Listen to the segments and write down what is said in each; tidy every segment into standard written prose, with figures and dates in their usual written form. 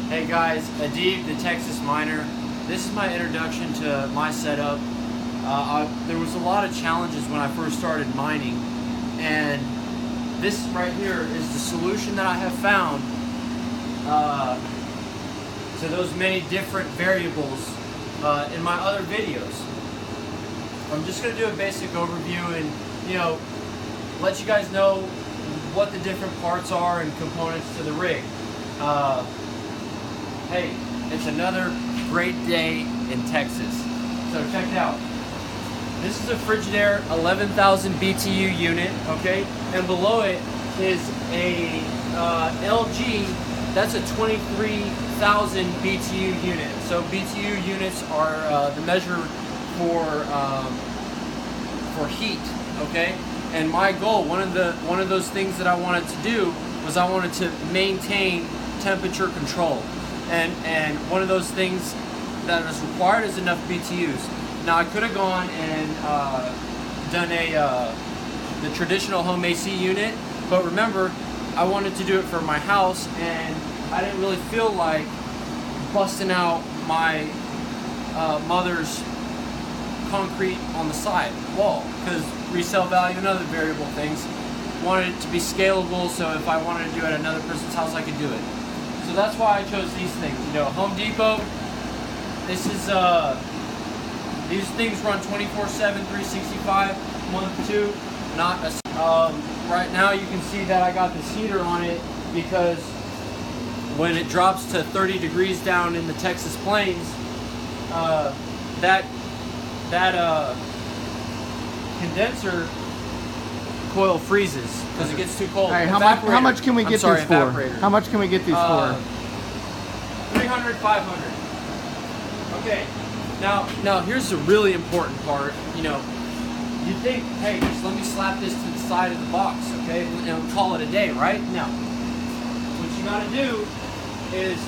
Hey guys, Adib the Texas Miner. This is my introduction to my setup. There was a lot of challenges when I first started mining, and this right here is the solution that I have found to those many different variables in my other videos. I'm just going to do a basic overview and, let you guys know what the different parts are and components to the rig. Hey, it's another great day in Texas. So check it out. This is a Frigidaire 11,000 BTU unit, okay? And below it is a LG, that's a 23,000 BTU unit. So BTU units are the measure for heat, okay? And my goal, one of those things that I wanted to do was I wanted to maintain temperature control. And one of those things that is required is enough BTUs. Now I could have gone and done the traditional home AC unit, but remember, I wanted to do it for my house, and I didn't really feel like busting out my mother's concrete on the side wall, because resale value and other variable things. Wanted it to be scalable, so if I wanted to do it at another person's house, I could do it. So that's why I chose these things. Home Depot, this is, these things run 24/7, 365, month 2, not a, right now you can see that I got this heater on it because when it drops to 30 degrees down in the Texas plains, that condenser coil freezes because it gets too cold. All right, how much can we get these for? How much can we get these for? 300, 500. Okay. Now here's the really important part. You think, hey, just let me slap this to the side of the box, okay, and call it a day, right? No. What you gotta do is,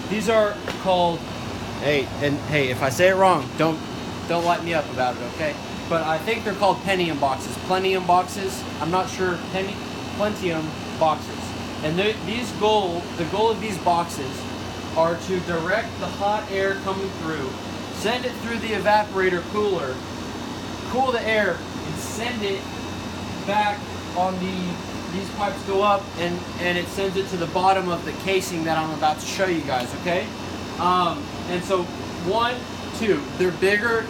these are called, hey, if I say it wrong, don't light me up about it, okay? But I think they're called Pentium boxes. Plentium boxes. I'm not sure. Plentium boxes. And the goal of these boxes are to direct the hot air coming through, send it through the evaporator cooler, cool the air, and send it back on these pipes go up, and it sends it to the bottom of the casing that I'm about to show you guys, okay? And so 1, 2, they're bigger.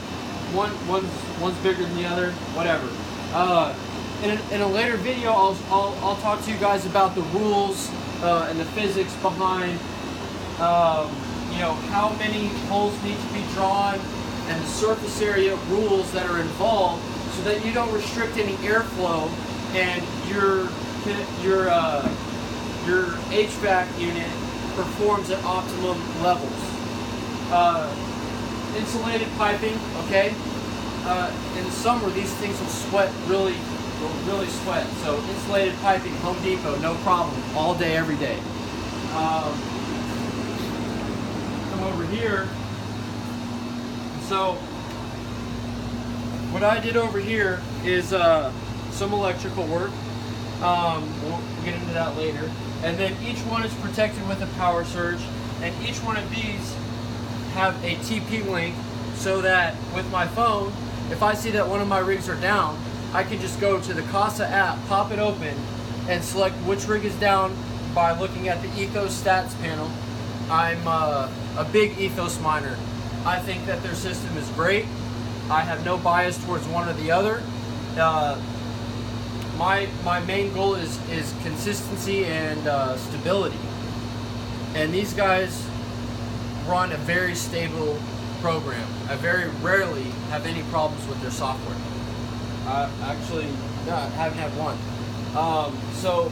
One's bigger than the other, whatever. In a later video, I'll talk to you guys about the rules and the physics behind, how many holes need to be drawn and the surface area rules that are involved, so that you don't restrict any airflow and your HVAC unit performs at optimum levels. Insulated piping, okay? In the summer, these things will sweat will really sweat. So insulated piping, Home Depot, no problem, all day, every day. Come over here. So what I did over here is some electrical work. We'll get into that later. And then each one is protected with a power surge, and each one of these have a TP link, so that with my phone, if I see that one of my rigs are down, I can just go to the Casa app, pop it open, and select which rig is down by looking at the Ethos stats panel. I'm a big Ethos miner. I think that their system is great. I have no bias towards one or the other. My main goal is consistency and stability. And these guys run a very stable program. I very rarely have any problems with their software. Actually, no, I haven't had one. So,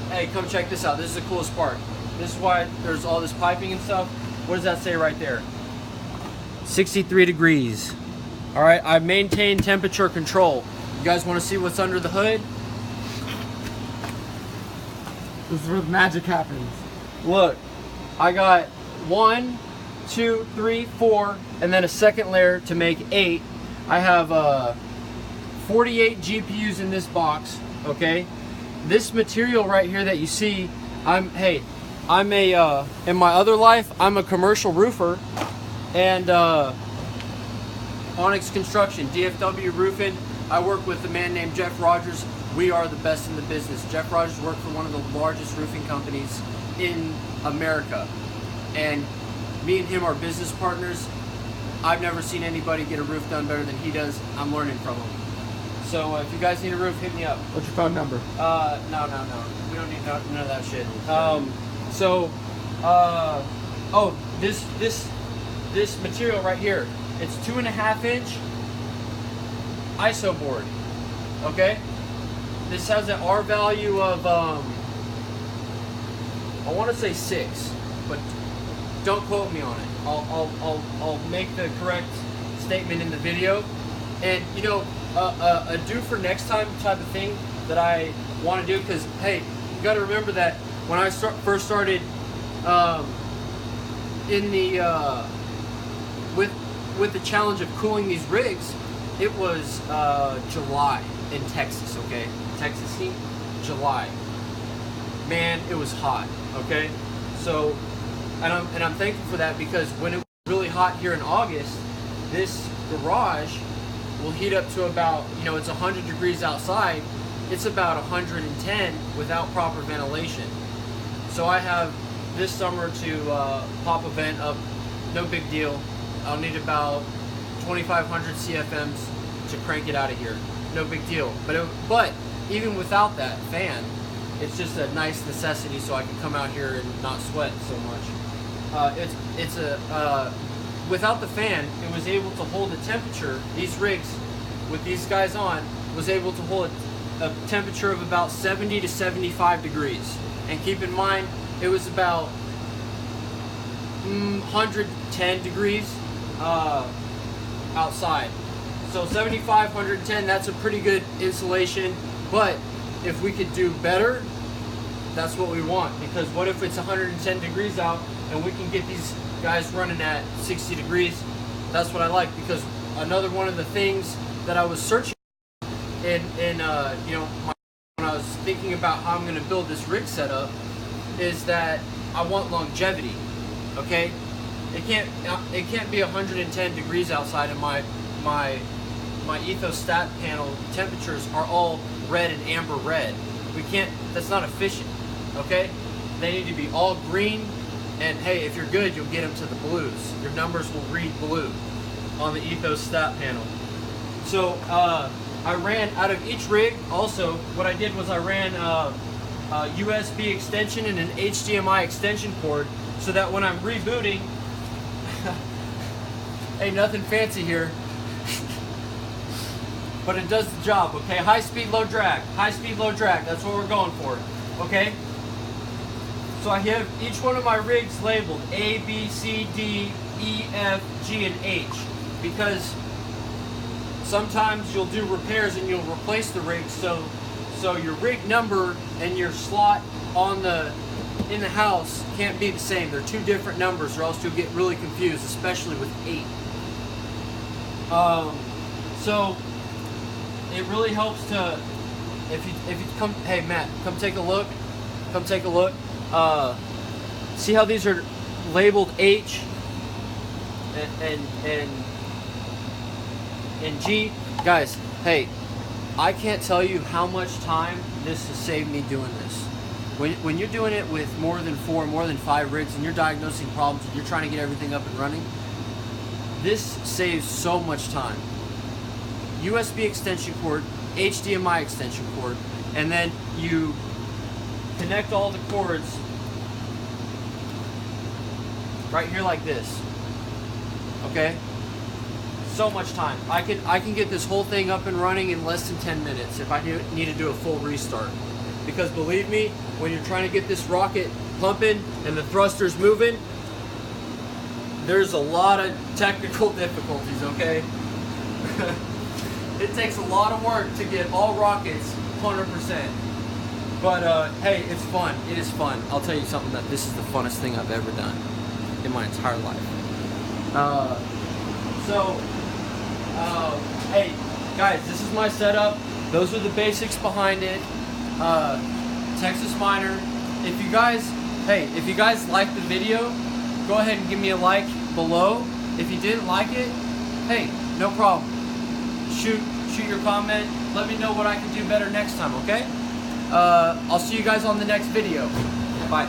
hey, come check this out. This is the coolest part. This is why there's all this piping and stuff. What does that say right there? 63 degrees. All right, I maintain temperature control. You guys want to see what's under the hood? This is where the magic happens. Look, I got 1, 2, 3, 4, and then a second layer to make 8. I have 48 GPUs in this box, okay? This material right here that you see, hey, in my other life, I'm a commercial roofer, and Onyx Construction, DFW Roofing. I work with a man named Jeff Rogers. We are the best in the business. Jeff Rogers worked for one of the largest roofing companies in America, and me and him are business partners. I've never seen anybody get a roof done better than he does. I'm learning from him. So if you guys need a roof, hit me up. What's your phone number? No. We don't need none of that shit. This material right here, it's 2.5 inch ISO board. Okay? This has an R value of I want to say 6, but don't quote me on it. I'll make the correct statement in the video. And you know, a do for next time type of thing that I want to do, because hey, you got to remember that when I first started in the with the challenge of cooling these rigs, it was July in Texas. Okay, Texas heat, July. Man, it was hot. Okay, so and I'm thankful for that, because when it was really hot here in August, this garage will heat up to about, you know, it's 100 degrees outside. It's about 110 without proper ventilation. So I have this summer to pop a vent up. No big deal. I'll need about 2,500 CFMs to crank it out of here. No big deal. But even without that fan, it's just a nice necessity so I can come out here and not sweat so much. Without the fan, it was able to hold the temperature. These rigs, with these guys on, was able to hold a temperature of about 70 to 75 degrees. And keep in mind, it was about 110 degrees outside. So 75, 110, that's a pretty good insulation. But if we could do better, that's what we want. Because what if it's 110 degrees out and we can get these guys running at 60 degrees? That's what I like, because another one of the things that I was searching in you know, when I was thinking about how I'm going to build this rig setup, is that I want longevity. Okay, it can't be 110 degrees outside, and my ethos stat panel temperatures are all red and amber red. We can't. That's not efficient. Okay, they need to be all green. And hey, if you're good, you'll get them to the blues. Your numbers will read blue on the ethos stat panel. So I ran out of each rig. Also, what I did was I ran a USB extension and an HDMI extension cord, so that when I'm rebooting, hey, nothing fancy here, but it does the job. Okay, high speed, low drag. High speed, low drag. That's what we're going for. Okay. So I have each one of my rigs labeled A, B, C, D, E, F, G, and H, because sometimes you'll do repairs and you'll replace the rig, so your rig number and your slot in the house can't be the same. They're two different numbers, or else you'll get really confused, especially with 8. So it really helps to, if you come, hey Matt, come take a look. Come take a look. See how these are labeled H and G? Guys, hey, I can't tell you how much time this has saved me doing this. When you're doing it with more than 4, more than 5 rigs, and you're diagnosing problems and you're trying to get everything up and running, this saves so much time. USB extension cord, HDMI extension cord, and then you connect all the cords right here like this. Okay? So much time. I can get this whole thing up and running in less than 10 minutes if I need to do a full restart. Because believe me, when you're trying to get this rocket pumping and the thrusters moving, there's a lot of technical difficulties, okay? It takes a lot of work to get all rockets 100%. But hey, it's fun. It is fun. I'll tell you something, that this is the funnest thing I've ever done in my entire life. Hey guys, this is my setup. Those are the basics behind it. Texas Miner. If you guys hey, if you guys liked the video, go ahead and give me a like below. If you didn't like it, hey, no problem. Shoot your comment. Let me know what I can do better next time, okay? I'll see you guys on the next video. Bye.